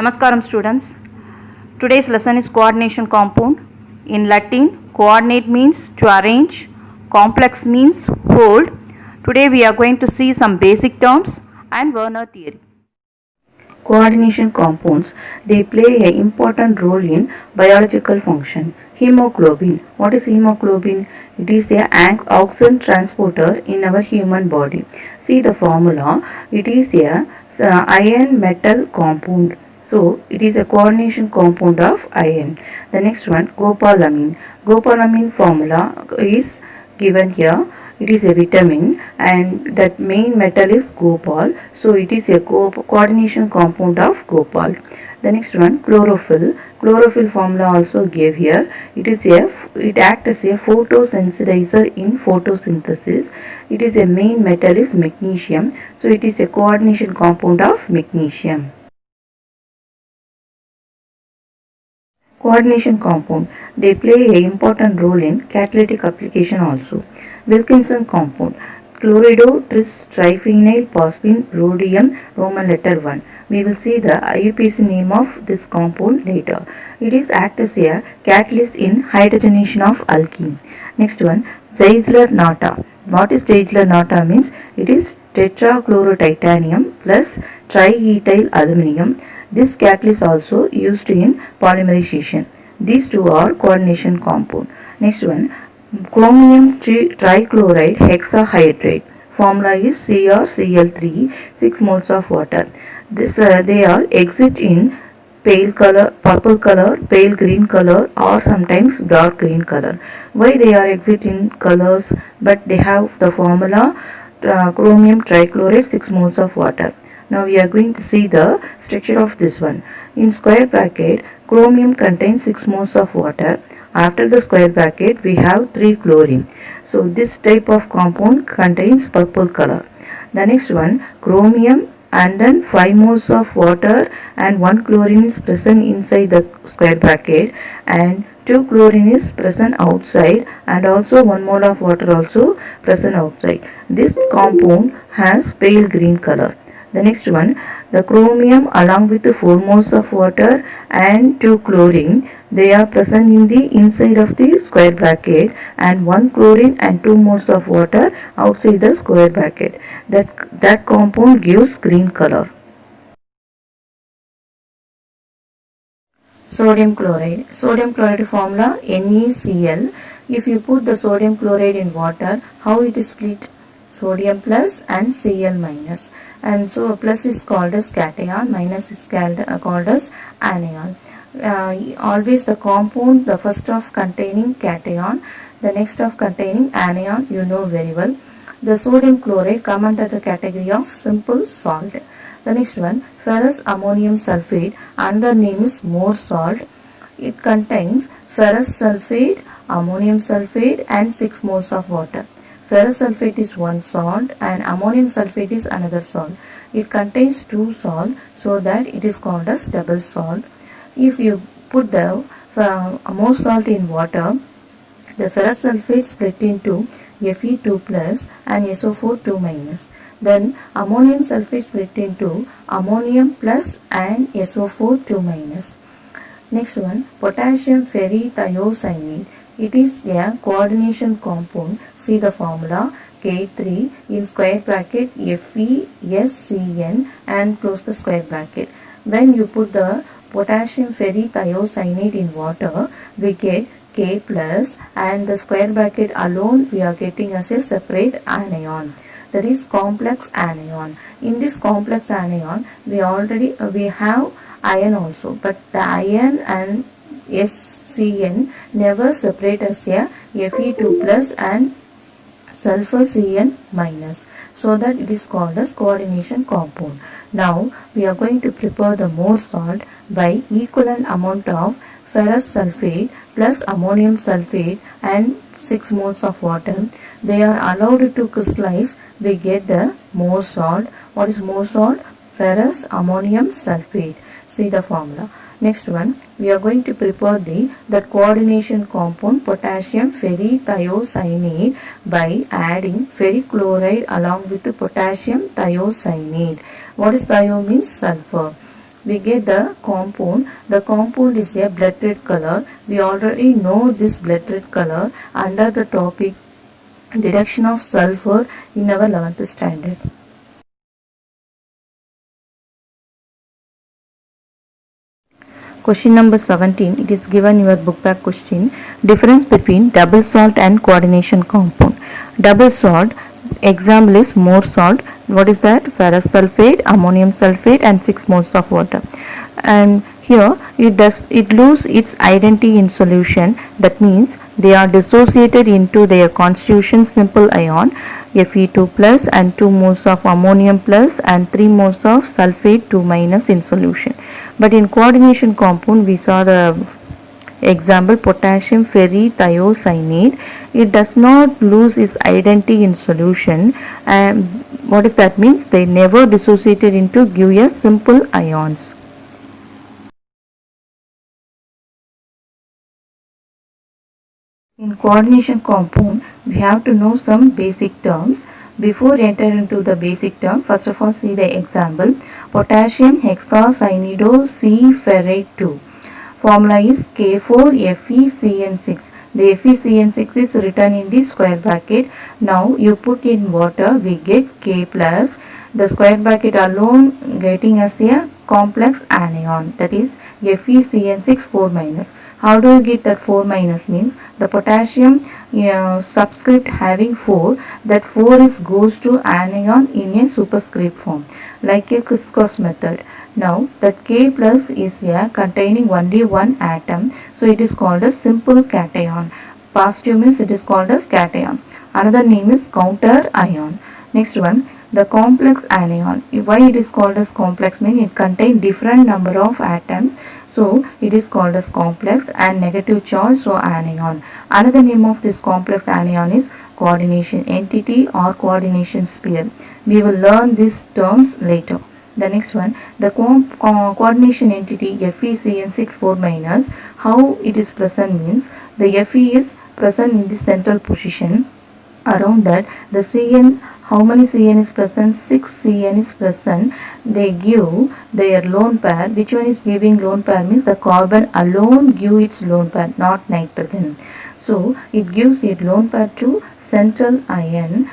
Namaskaram students. Today's lesson is coordination compound. In Latin, coordinate means to arrange, complex means hold. Today we are going to see some basic terms and Werner theory. Coordination compounds, they play an important role in biological function. Hemoglobin. What is hemoglobin? It is a oxygen transporter in our human body. See the formula. It is a iron metal compound. So it is a coordination compound of iron. The next one, copolamine. Copolamine formula is given here. It is a vitamin and that main metal is copal. So it is a coordination compound of copal. The next one, chlorophyll. Chlorophyll formula also gave here. It acts as a photosensitizer in photosynthesis. It is a main metal is magnesium. So it is a coordination compound of magnesium. Coordination compound, they play an important role in catalytic application also. Wilkinson compound, chlorido tris triphenyl phosphine rhodium Roman letter 1. We will see the IUPAC name of this compound later. It is act as a catalyst in hydrogenation of alkene. Next one, Zeisler-Natta. What is Zeisler-Natta means? It is tetrachlorotitanium plus triethyl aluminum. This catalyst also used in polymerization. These two are coordination compound. Next one, chromium trichloride hexahydrate. Formula is CrCl3, 6 moles of water. They are exit in pale color, purple color, pale green color or sometimes dark green color. Why they are exit in colors but they have the formula chromium trichloride 6 moles of water. Now we are going to see the structure of this one. In square bracket, chromium contains 6 moles of water. After the square bracket, we have 3 chlorine. So this type of compound contains purple color. The next one, chromium and then 5 moles of water and 1 chlorine is present inside the square bracket and 2 chlorine is present outside and also 1 mole of water also present outside. This compound has pale green color. The next one, the chromium along with the 4 moles of water and 2 chlorine, they are present in the inside of the square bracket and 1 chlorine and 2 moles of water outside the square bracket. That compound gives green color. Sodium chloride. Sodium chloride formula NaCl. If you put the sodium chloride in water, how it is split? Sodium plus and Cl minus, and so plus is called as cation, minus is called as anion. Always the compound, the first of containing cation, the next of containing anion, you know very well. The sodium chloride come under the category of simple salt. The next one, ferrous ammonium sulfate, another name is Mohr salt. It contains ferrous sulfate, ammonium sulfate and 6 moles of water. Ferrous sulfate is one salt and ammonium sulfate is another salt. It contains 2 salts, so that it is called as double salt. If you put the Mohr salt in water, the ferrous sulfate split into Fe2 plus and SO4 2 minus. Then ammonium sulfate split into ammonium plus and SO4 2 minus. Next one, potassium ferrithiocyanide. It is a coordination compound. See the formula K3 in square bracket FeSCN and close the square bracket. When you put the potassium ferrithiocyanide in water, we get K plus and the square bracket alone we are getting as a separate anion. That is complex anion. In this complex anion, we have iron also, but the iron and SCN never separate as a Fe2 plus and sulfur Cn minus, so that it is called as coordination compound. Now we are going to prepare the Mohr salt by equivalent amount of ferrous sulfate plus ammonium sulfate and 6 moles of water. They are allowed to crystallize. We get the Mohr salt. What is Mohr salt? Ferrous ammonium sulfate. See the formula. Next one, we are going to prepare that coordination compound potassium ferrithiocyanide by adding ferric chloride along with the potassium thiocyanide. What is thio means? Sulfur. we get the compound. The compound is a blood red color. We already know this blood red color under the topic deduction of sulfur in our 11th standard. Question number 17, it is given your book back question. Difference between double salt and coordination compound. Double salt, example is more salt. What is that? Ferrous sulfate, ammonium sulfate and 6 moles of water. And here it lose its identity in solution. That means they are dissociated into their constitution simple ion Fe2 plus and 2 moles of ammonium plus and 3 moles of sulfate 2 minus in solution. But in coordination compound we saw the example potassium ferrithiocyanate. It does not lose its identity in solution. And what does that means? They never dissociated into give a simple ions. In coordination compound, we have to know some basic terms. Before enter into the basic term, first of all see the example. Potassium hexacyanidose C ferrate 2. Formula is K4FeCN6. The FeCN6 is written in the square bracket. Now you put in water, we get K plus. The square bracket alone getting us a complex anion, that is FeCN6 4 minus. How do you get that 4 minus? Means the potassium subscript having 4, that 4 is goes to anion in a superscript form like a crisscross method. Now that K plus is a containing only one atom, so it is called a simple cation. Positive means it is called as cation. Another name is counter ion. Next one, the complex anion. Why it is called as complex? Means it contains different number of atoms, so it is called as complex and negative charge, so anion. Another name of this complex anion is coordination entity or coordination sphere. We will learn these terms later. The next one, the coordination entity FeCN6 4 minus. How it is present means the Fe is present in the central position. Around that the Cn, how many Cn is present? 6 Cn is present. They give their lone pair. Which one is giving lone pair? Means the carbon alone give its lone pair, not nitrogen. So it gives its lone pair to central ion.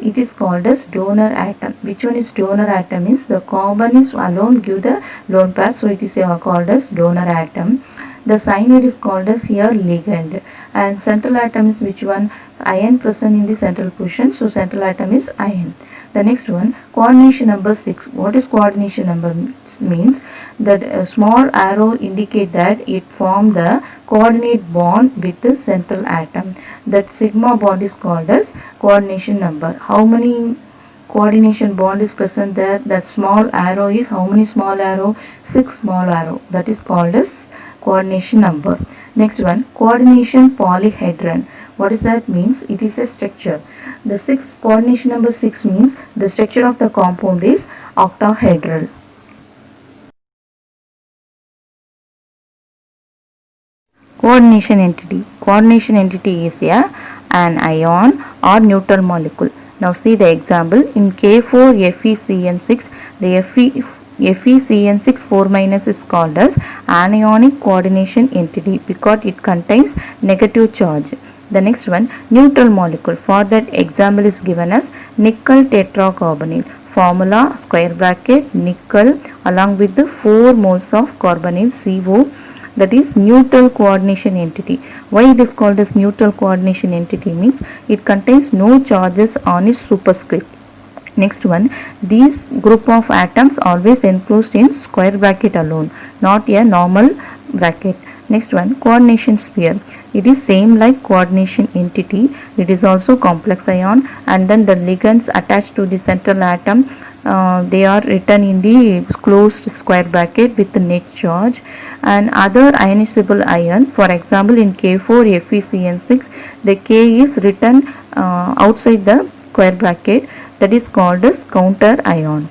It is called as donor atom. Which one is donor atom? Is the carbon is alone give the lone pair, so it is called as donor atom. The cyanide is called as here ligand, and central atom is which one? Ion present in the central position, so central atom is ion. The next one, coordination number 6. What is coordination number? Means that a small arrow indicate that it form the coordinate bond with the central atom. That sigma bond is called as coordination number. How many coordination bond is present there? That small arrow is how many small arrow? 6 small arrow. That is called as coordination number. Next one, coordination polyhedron. What does that means? It is a structure. The coordination number 6 means the structure of the compound is octahedral. Coordination entity. Coordination entity is an ion or neutral molecule. Now see the example. In K4FeCN6, the FeCN6 4 minus is called as anionic coordination entity because it contains negative charge. The next one, neutral molecule. For that example is given as nickel tetracarbonyl. Formula square bracket nickel along with the 4 moles of carbonyl CO, that is neutral coordination entity. Why it is called as neutral coordination entity? Means it contains no charges on its superscript. Next one, these group of atoms always enclosed in square bracket alone, not a normal bracket. Next one, coordination sphere. It is same like coordination entity. It is also complex ion, and then the ligands attached to the central atom, they are written in the closed square bracket with the net charge. And other ionizable ion, for example in K4FeCN6, the K is written outside the square bracket, that is called as counter ion.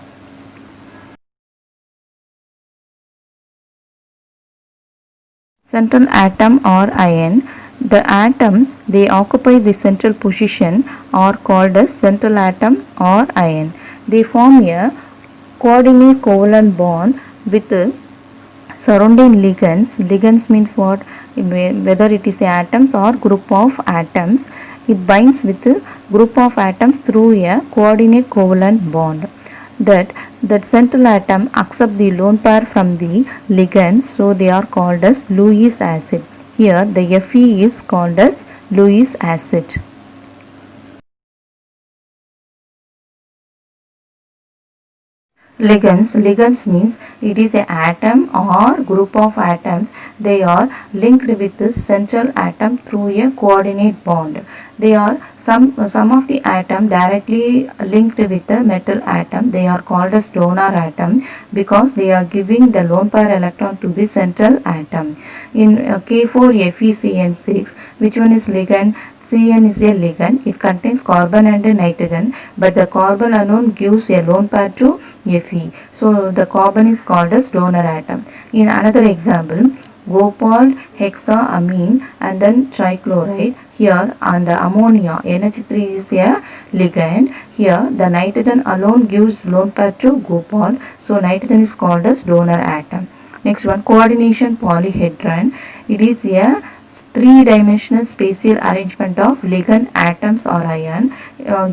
Central atom or ion. The atom they occupy the central position are called as central atom or ion. They form a coordinate covalent bond with surrounding ligands. Ligands means what? Whether it is atoms or group of atoms, it binds with a group of atoms through a coordinate covalent bond. That central atom accept the lone pair from the ligand, so they are called as Lewis acid. Here the Fe is called as Lewis acid. Ligands means it is an atom or group of atoms. They are linked with the central atom through a coordinate bond. They are some of the atom directly linked with the metal atom. They are called as donor atom because they are giving the lone pair electron to the central atom. In K4FeCN6, which one is ligand? Cn is a ligand. It contains carbon and nitrogen, but the carbon alone gives a lone pair to Fe. So the carbon is called as donor atom. In another example, Gopal hexaamine and then trichloride. Here on the ammonia, NH3 is a ligand. Here the nitrogen alone gives lone pair to Gopal. So nitrogen is called as donor atom. Next one, coordination polyhedron. It is a three-dimensional spatial arrangement of ligand atoms or ion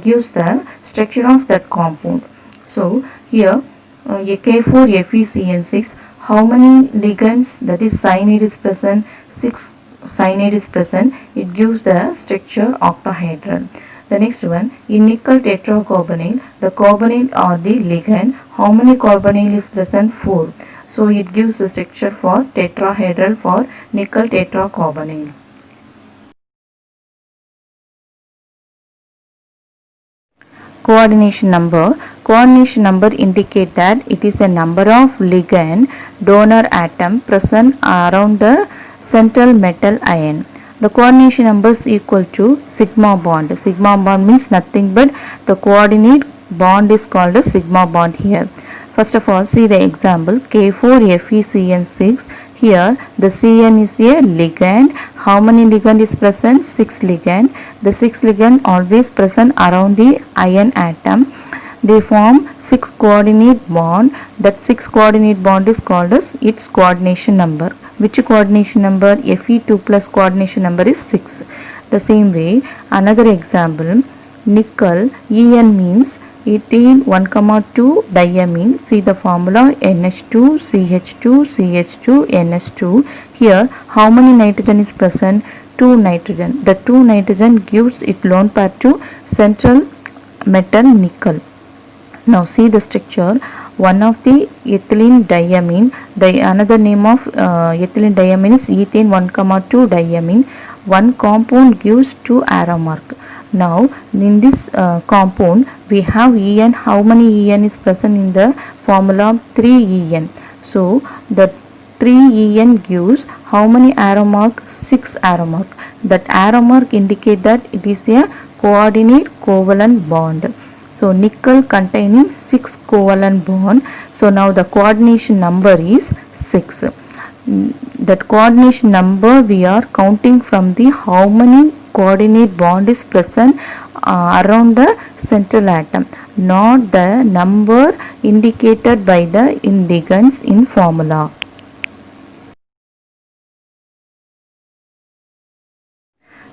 gives the structure of that compound. So here K4FeCN6, how many ligands, that is cyanide is present? 6 cyanide is present. It gives the structure octahedron. The next one, in nickel tetracarbonyl, the carbonyl or the ligand, how many carbonyl is present? 4. So it gives the structure for tetrahedral for nickel tetracarbonyl. Coordination number. Coordination number indicate that it is a number of ligand donor atom present around the central metal ion. The coordination number is equal to sigma bond. Sigma bond means nothing but the coordinate bond is called a sigma bond here. First of all, see the example K4FeCN6. Here the Cn is a ligand. How many ligand is present? 6 ligand. The 6 ligand always present around the ion atom. They form 6 coordinate bond. That 6 coordinate bond is called as its coordination number. Which coordination number? Fe2 plus coordination number is 6. The same way, another example, nickel, En means ethane 1,2 diamine. See the formula NH2 CH2 CH2 NH2. Here how many nitrogen is present? 2 nitrogen. The 2 nitrogen gives it lone pair to central metal nickel. Now see the structure. One of the ethylene diamine, the another name of ethylene diamine is ethane 1,2 diamine. One compound gives 2 arrow mark. Now in this compound we have En. How many En is present in the formula? 3 En. So the 3 En gives how many arrow mark? 6 arrow mark. That arrow mark indicate that it is a coordinate covalent bond. So nickel containing 6 covalent bond. So now the coordination number is 6. That coordination number we are counting from the how many coordinate bond is present around the central atom, not the number indicated by the ligands in formula.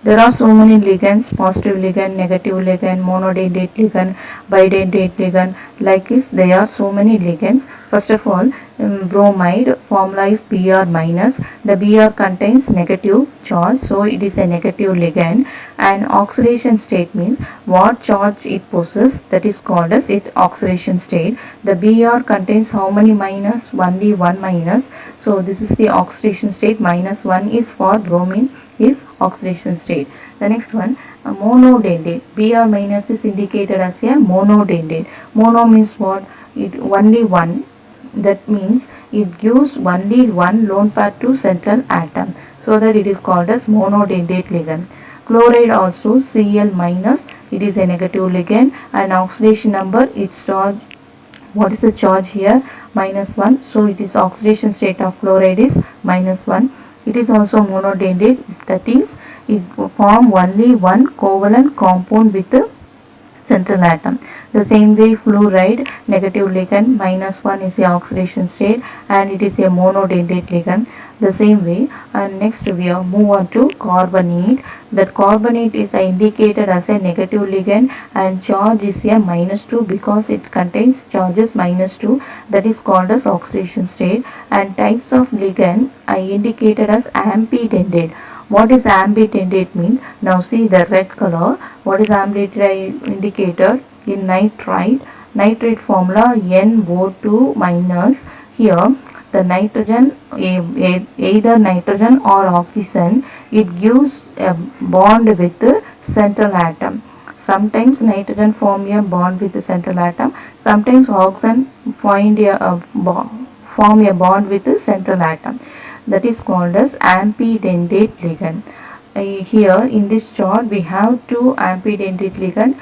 There are so many ligands: positive ligand, negative ligand, monodentate ligand, bidentate ligand. Like this, there are so many ligands. First of all, bromide formula is Br minus. The Br contains negative charge, so it is a negative ligand. And oxidation state means what charge it possesses, that is called as its oxidation state. The Br contains how many minus? Only 1 minus. So this is the oxidation state. Minus 1 is for bromine, is oxidation state. The next one, monodentate. Br minus is indicated as a monodentate. Mono means what? It only one. That means it gives only one lone pair to central atom, so that it is called as monodentate ligand. Chloride also Cl minus, it is a negative ligand, and oxidation number, its charge, what is the charge here? Minus 1. So it is oxidation state of chloride is minus 1. It is also monodentate, that is it form only one covalent compound with central atom. The same way fluoride, negative ligand, -1 is the oxidation state and it is a monodentate ligand. The same way, and next we are move on to carbonate. That carbonate is indicated as a negative ligand and charge is a -2 because it contains charges -2, that is called as oxidation state. And types of ligand are indicated as ambidentate. What is ambidentate mean? Now see the red color. What is ambidentate indicator? In nitrite formula NO2 minus. Here the nitrogen, either nitrogen or oxygen, it gives a bond with the central atom. Sometimes nitrogen form a bond with the central atom, sometimes oxygen form a bond with the central atom. That is called as ambidentate ligand. Here in this chart we have two ambidentate ligand,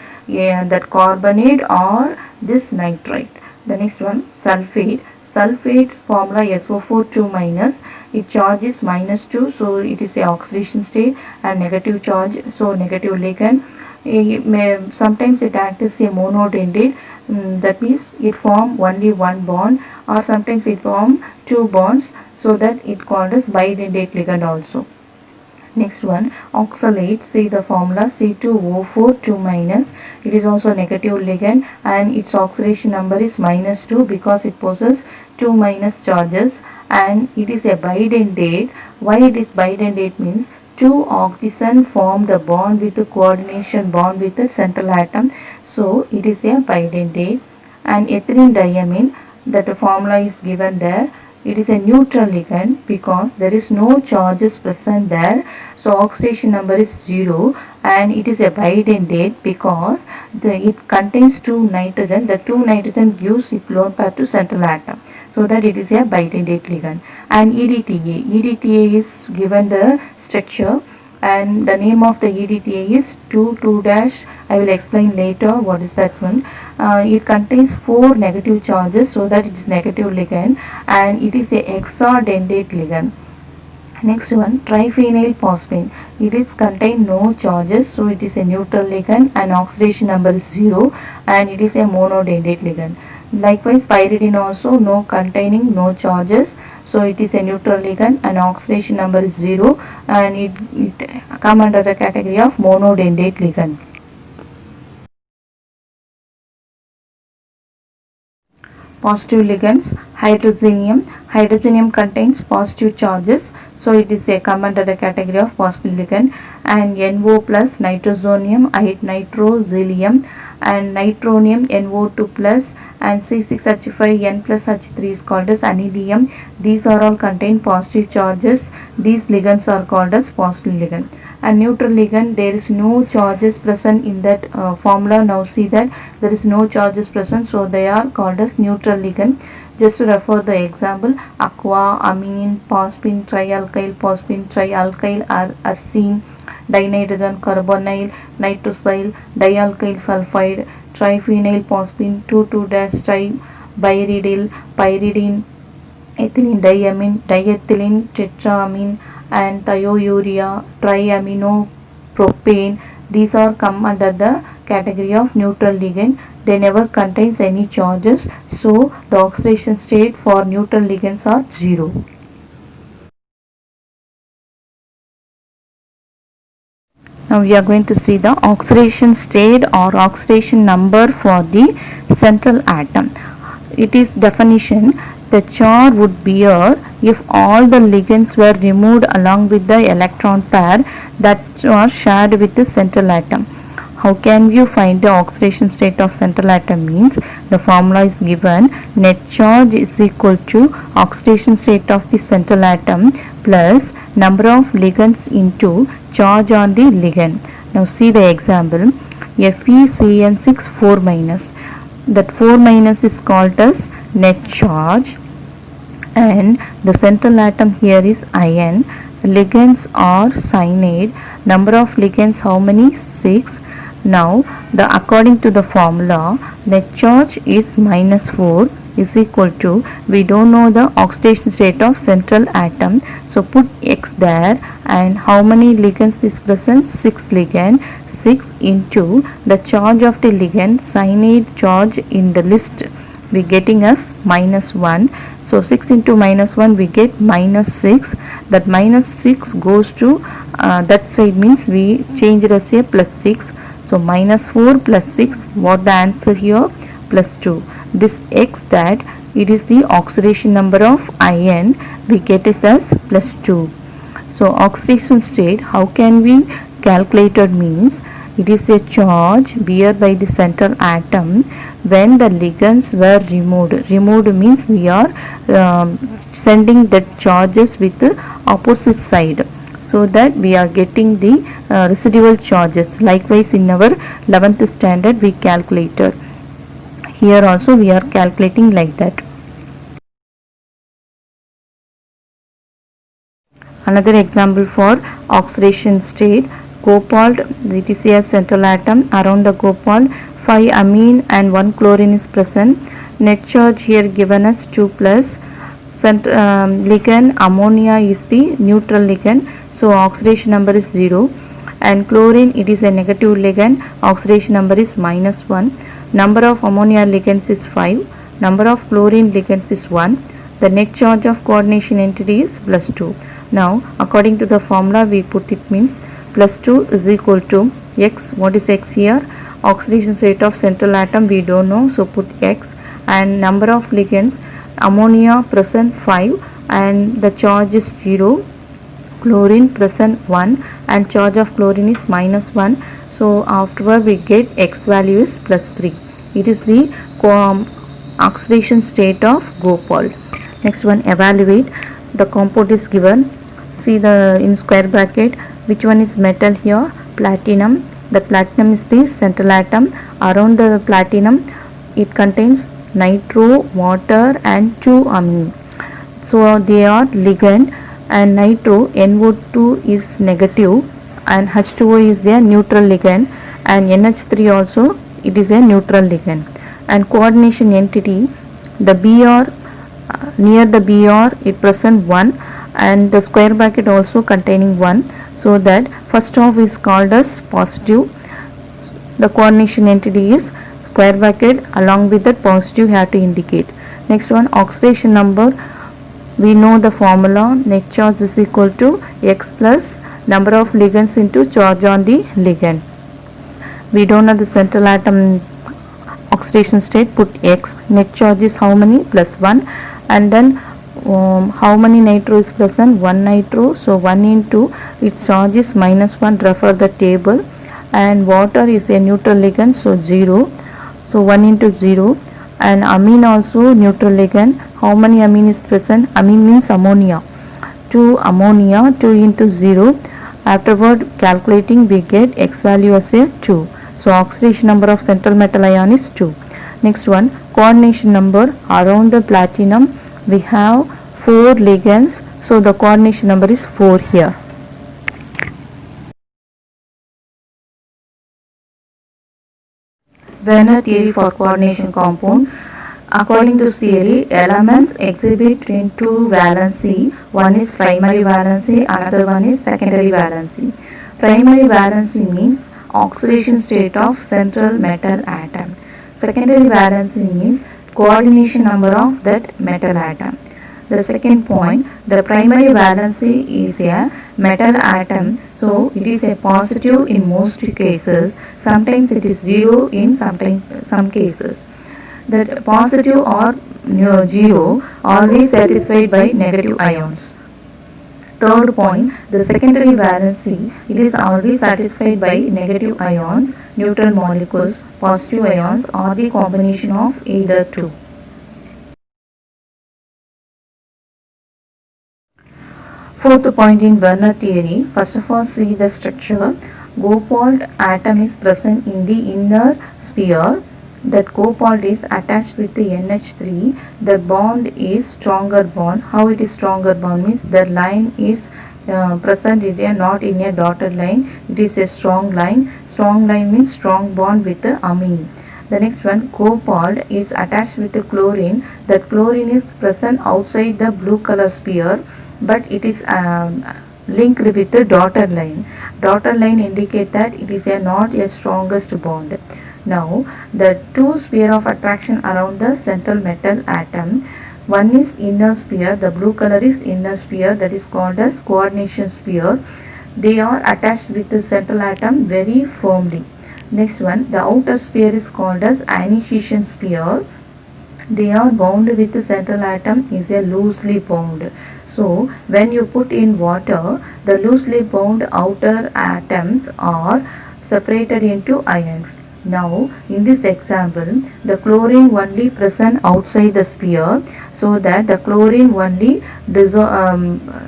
that carbonate or this nitrite. The next one, sulfate. Sulfate's formula SO4 minus. Its charge is -2, so it is a oxidation state and negative charge, so negative ligand. Sometimes it acts as a monodentate, that means it form only one bond, or sometimes it form two bonds, so that it called as bidentate ligand also. Next one, oxalate. See the formula C2O4 minus. It is also negative ligand and its oxidation number is -2 because it possesses 2 minus charges and it is a bidentate. Why it is bidentate means two oxygen form the bond with the coordination bond with the central atom, so it is a bidentate. And ethylene diamine, that formula is given there. It is a neutral ligand because there is no charges present there, so oxidation number is 0, and it is a bidentate because it contains 2 nitrogen. The 2 nitrogen gives its lone pair to central atom, so that it is a bidentate ligand. And EDTA is given the structure, and the name of the EDTA is 2,2-. I will explain later what is that one. It contains 4 negative charges, so that it is negative ligand, and it is a hexadentate ligand. Next one, triphenyl phosphine. It is contain no charges, so it is a neutral ligand and oxidation number is 0, and it is a monodentate ligand. Likewise, pyridine also no charges, so it is a neutral ligand and oxidation number is 0, and it come under the category of monodentate ligand. Positive ligands, hydrogenium. Hydrogenium contains positive charges, so it is a come under the category of positive ligand. And NO plus, nitrosonium, nitroselium, and nitronium, NO2 plus, and C6H5N plus H3 is called as anilium. These are all contain positive charges. These ligands are called as positive ligand. And neutral ligand, there is no charges present in that formula. Now see that there is no charges present, so they are called as neutral ligand. Just to refer the example, aqua, amine, phosphine, trialkyl, phosphine, trialkyl, arsine, dinitrogen, carbonyl, nitrosyl, dialkyl sulfide, triphenyl phosphine, 2,2-tribyridyl, pyridine, ethylene diamine, diethylene tetraamine, and thiourea, triaminopropane. These are come under the category of neutral ligand. They never contains any charges, so the oxidation state for neutral ligands are 0. Now we are going to see the oxidation state or oxidation number for the central atom. It is definition: the chart would bear if all the ligands were removed along with the electron pair that are shared with the central atom. How can you find the oxidation state of central atom? Means the formula is given: net charge is equal to oxidation state of the central atom plus number of ligands into charge on the ligand. Now see the example: FeCN6 4 minus. That 4 minus is called as net charge, and the central atom here is iron. Ligands are cyanide. Number of ligands how many? 6. Now according to the formula, net charge is -4 is equal to, we don't know the oxidation state of central atom, so put X there, and how many ligands is present? 6 ligand. 6 into the charge of the ligand, cyanide charge in the list we getting as -1. So 6 into -1 we get -6. That -6 goes to that side, means we change it as a +6. So -4 plus 6, what the answer here? +2. This X, that it is the oxidation number of iron, we get it as +2. So oxidation state, how can we calculate it? Means it is a charge bear by the central atom when the ligands were removed. Removed means we are sending the charges with the opposite side, so that we are getting the residual charges. Likewise in our 11th standard we calculated. Here also we are calculating like that. Another example for oxidation state, cobalt, it is a central atom. Around the cobalt 5 amine and 1 chlorine is present. Net charge here given as 2 plus. Ligand ammonia is the neutral ligand, so oxidation number is 0, and chlorine, it is a negative ligand, oxidation number is -1. Number of ammonia ligands is 5, number of chlorine ligands is 1. The net charge of coordination entity is +2. Now according to the formula we put it, means +2 is equal to X. What is X here? Oxidation state of central atom we don't know, so put X, and number of ligands, ammonia present 5 and the charge is 0, chlorine present 1 and charge of chlorine is -1. So afterward we get X value is +3. It is the oxidation state of cobalt. Next one, evaluate. The compound is given. See the in square bracket, which one is metal here? Platinum. The platinum is the central atom. Around the platinum it contains nitro, water and 2 amine. So they are ligand, and nitro, NO2 is negative and H2O is a neutral ligand, and NH3 also, it is a neutral ligand. And coordination entity, the Br, near the Br it present 1 and the square bracket also containing 1, so that first half is called as positive. The coordination entity is square bracket, along with that positive have to indicate. Next one, oxidation number, we know the formula, net charge is equal to X plus number of ligands into charge on the ligand. We don't know the central atom oxidation state, put X. Net charge is how many? +1. And then how many nitro is present? 1 nitro, so 1 into its charge is -1, refer the table. And water is a neutral ligand, so 0, so 1 into 0. And amine also neutral ligand. How many amine is present? Amine means ammonia. 2 ammonia, 2 into 0. Afterward calculating we get X value as a 2. So oxidation number of central metal ion is 2. Next one, coordination number. Around the platinum we have 4 ligands, so the coordination number is 4 here. Werner theory for coordination compound. According to this theory, elements exhibit in 2 valency. One is primary valency, another one is secondary valency. Primary valency means oxidation state of central metal atom. Secondary valency means coordination number of that metal atom. The second point, the primary valency is a metal atom, so it is a positive in most cases. Sometimes it is 0 in some cases. The positive or 0 always satisfied by negative ions. Third point, the secondary valency, it is always satisfied by negative ions, neutral molecules, positive ions, or the combination of either two. Fourth point in Werner theory, first of all see the structure. Cobalt atom is present in the inner sphere. That cobalt is attached with the NH3. The bond is stronger bond. How it is stronger bond means the line is present in a, not in a dotted line. It is a strong line. Strong line means strong bond with the amine. The next one, cobalt is attached with the chlorine. That chlorine is present outside the blue color sphere, but it is linked with the dotted line. Dotted line indicate that it is not a strongest bond. Now, the two sphere of attraction around the central metal atom. One is inner sphere, the blue color is inner sphere, that is called as coordination sphere. They are attached with the central atom very firmly. Next one, the outer sphere is called as ionization sphere. They are bound with the central atom is a loosely bound. So, when you put in water, the loosely bound outer atoms are separated into ions. Now, in this example, the chlorine only present outside the sphere, so that the chlorine only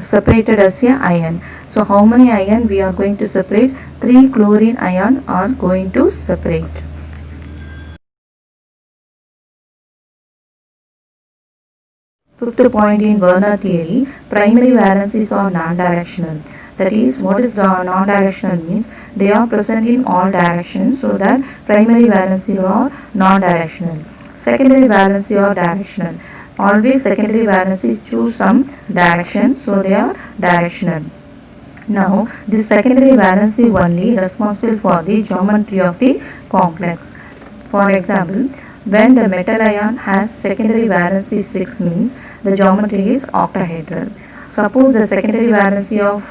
separated as a ion. So, how many ion we are going to separate? 3 chlorine ion are going to separate. Fifth point in Werner theory, primary valencies are non-directional. That is, what is non-directional means? They are present in all directions, so that primary valency are non-directional. Secondary valency are directional. Always secondary valency choose some direction, so they are directional. Now, this secondary valency only responsible for the geometry of the complex. For example, when the metal ion has secondary valency 6 means the geometry is octahedral. Suppose the secondary valency of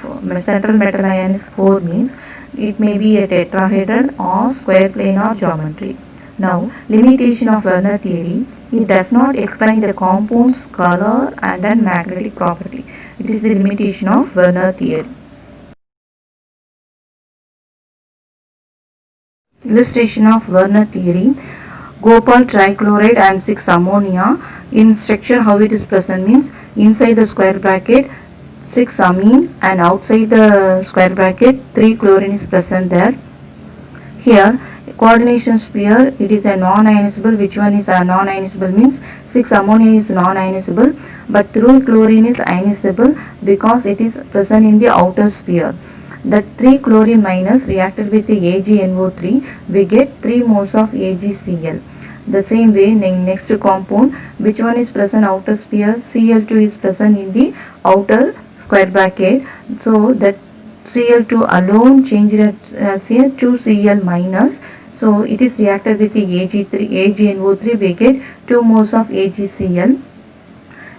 central metal ion is 4 means it may be a tetrahedral or square planar geometry. Now, limitation of Werner theory, it does not explain the compound's color and then magnetic property. It is the limitation of Werner theory. Illustration of Werner theory, cobalt trichloride and 6 ammonia. In structure, how it is present means inside the square bracket 6 amine and outside the square bracket 3 chlorine is present there. Here, coordination sphere, it is a non-ionizable. Which one is a non-ionizable means 6 ammonia is non-ionizable, but 3 chlorine is ionizable because it is present in the outer sphere. That 3 chlorine minus reacted with the AgNO3, we get 3 moles of AgCl. The same way, next compound, which one is present outer sphere? Cl2 is present in the outer square bracket. So, that Cl2 alone changed as a 2Cl minus. So, it is reacted with the AgNO3, we get 2 moles of AgCl.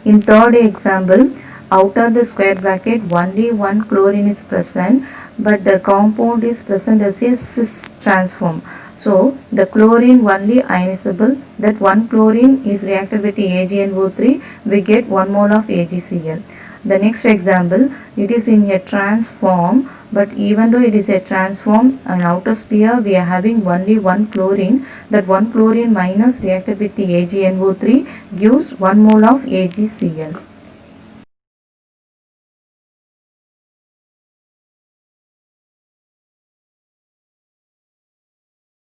In third example, outer the square bracket only 1 chlorine is present, but the compound is present as a cis transform. So, the chlorine only ionizable, that 1 chlorine is reacted with the AgNO3, we get 1 mole of AgCl. The next example, it is in a transform, but even though it is a transform, an outer sphere we are having only 1 chlorine, that 1 chlorine minus reacted with the AgNO3 gives 1 mole of AgCl.